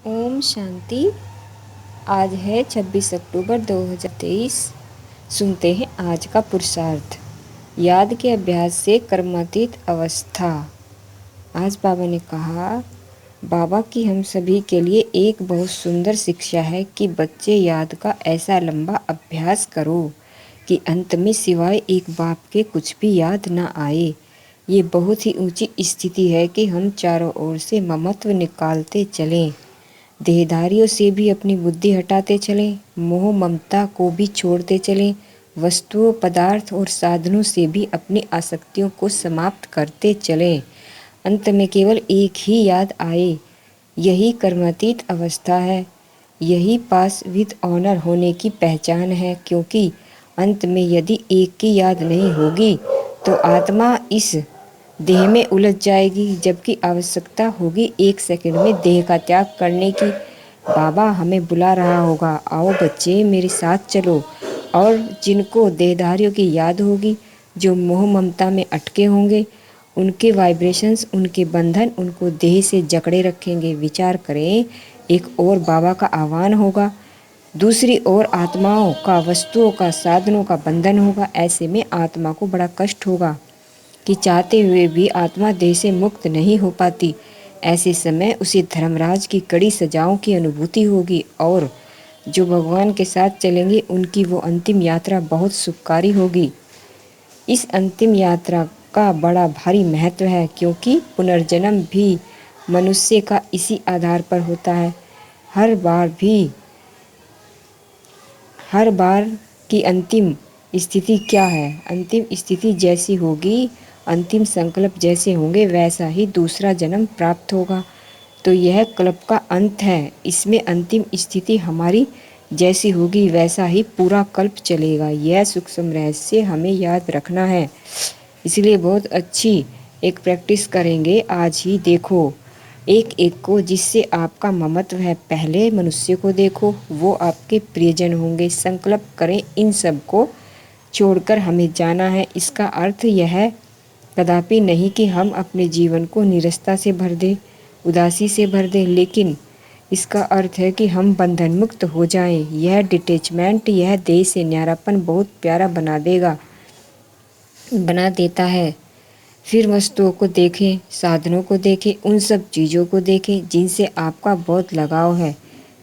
ओम शांति। आज है 26 अक्टूबर 2023। सुनते हैं आज का पुरुषार्थ। याद के अभ्यास से कर्मातीत अवस्था। आज बाबा ने कहा, बाबा की हम सभी के लिए एक बहुत सुंदर शिक्षा है कि बच्चे याद का ऐसा लंबा अभ्यास करो कि अंत में सिवाय एक बाप के कुछ भी याद न आए। ये बहुत ही ऊंची स्थिति है कि हम चारों ओर से ममत्व निकालते चलें, देहधारियों से भी अपनी बुद्धि हटाते चलें, मोह ममता को भी छोड़ते चलें, वस्तुओं पदार्थ और साधनों से भी अपनी आसक्तियों को समाप्त करते चलें। अंत में केवल एक ही याद आए। यही कर्मातीत अवस्था है। यही पास विद ऑनर होने की पहचान है, क्योंकि अंत में यदि एक की याद नहीं होगी तो आत्मा इस देह में उलझ जाएगी, जबकि आवश्यकता होगी एक सेकंड में देह का त्याग करने की। बाबा हमें बुला रहा होगा, आओ बच्चे मेरे साथ चलो। और जिनको देहधारियों की याद होगी, जो मोह ममता में अटके होंगे, उनके वाइब्रेशंस, उनके बंधन उनको देह से जकड़े रखेंगे। विचार करें, एक और बाबा का आह्वान होगा, दूसरी ओर आत्माओं का, वस्तुओं का, साधनों का बंधन होगा। ऐसे में आत्मा को बड़ा कष्ट होगा कि चाहते हुए भी आत्मा देह से मुक्त नहीं हो पाती। ऐसे समय उसे धर्मराज की कड़ी सजाओं की अनुभूति होगी, और जो भगवान के साथ चलेंगे उनकी वो अंतिम यात्रा बहुत सुखकारी होगी। इस अंतिम यात्रा का बड़ा भारी महत्व है, क्योंकि पुनर्जन्म भी मनुष्य का इसी आधार पर होता है। हर बार की अंतिम स्थिति क्या है? अंतिम स्थिति जैसी होगी, अंतिम संकल्प जैसे होंगे, वैसा ही दूसरा जन्म प्राप्त होगा। तो यह कल्प का अंत है। इसमें अंतिम स्थिति हमारी जैसी होगी, वैसा ही पूरा कल्प चलेगा। यह सूक्ष्म रहस्य हमें याद रखना है। इसलिए बहुत अच्छी एक प्रैक्टिस करेंगे आज ही। देखो एक एक को जिससे आपका ममत्व है। पहले मनुष्य को देखो, वो आपके प्रियजन होंगे। संकल्प करें इन सब को छोड़कर हमें जाना है। इसका अर्थ यह कदापि नहीं कि हम अपने जीवन को निरस्ता से भर दें, उदासी से भर दें, लेकिन इसका अर्थ है कि हम बंधन मुक्त हो जाएं। यह डिटैचमेंट, यह देह से न्यारापन बहुत प्यारा बना देता है। फिर वस्तुओं को देखें, साधनों को देखें, उन सब चीज़ों को देखें जिनसे आपका बहुत लगाव है।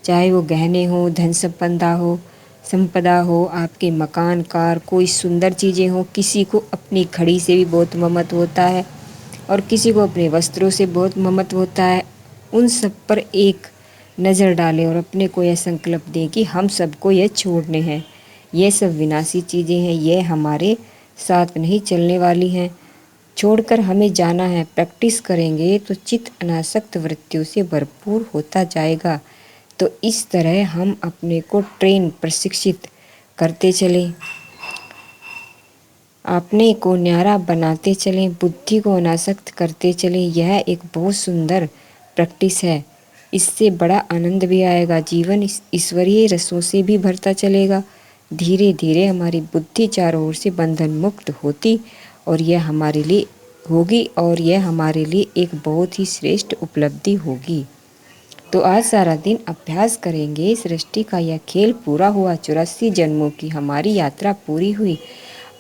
चाहे वो गहने हो, धन संपदा हो, आपके मकान, कार, कोई सुंदर चीज़ें हो। किसी को अपनी घड़ी से भी बहुत ममत्व होता है, और किसी को अपने वस्त्रों से बहुत ममत्व होता है। उन सब पर एक नज़र डालें और अपने को यह संकल्प दें कि हम सबको यह छोड़ने हैं। यह सब विनाशी चीज़ें हैं, यह हमारे साथ नहीं चलने वाली हैं। छोड़कर हमें जाना है। प्रैक्टिस करेंगे तो चित्त अनासक्त वृत्तियों से भरपूर होता जाएगा। तो इस तरह हम अपने को प्रशिक्षित करते चलें, अपने को न्यारा बनाते चलें, बुद्धि को अनासक्त करते चलें। यह एक बहुत सुंदर प्रैक्टिस है। इससे बड़ा आनंद भी आएगा। जीवन ईश्वरीय रसों से भी भरता चलेगा। धीरे धीरे हमारी बुद्धि चारों ओर से बंधन मुक्त होती और यह हमारे लिए एक बहुत ही श्रेष्ठ उपलब्धि होगी। तो आज सारा दिन अभ्यास करेंगे। सृष्टि का यह खेल पूरा हुआ, 84 जन्मों की हमारी यात्रा पूरी हुई।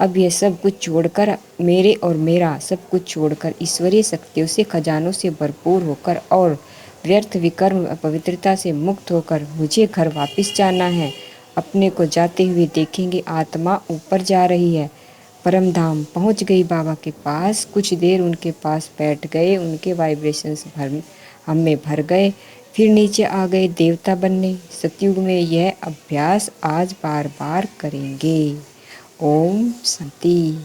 अब यह सब कुछ छोड़कर, मेरे और मेरा सब कुछ छोड़कर, ईश्वरीय शक्तियों से, खजानों से भरपूर होकर और व्यर्थ विकर्म पवित्रता से मुक्त होकर मुझे घर वापस जाना है। अपने को जाते हुए देखेंगे। आत्मा ऊपर जा रही है, परम धाम पहुँच गई बाबा के पास। कुछ देर उनके पास बैठ गए, उनके वाइब्रेशंस हम में भर गए। फिर नीचे आ गए देवता बनने। सतयुग में यह अभ्यास आज बार बार करेंगे। ओम शांति।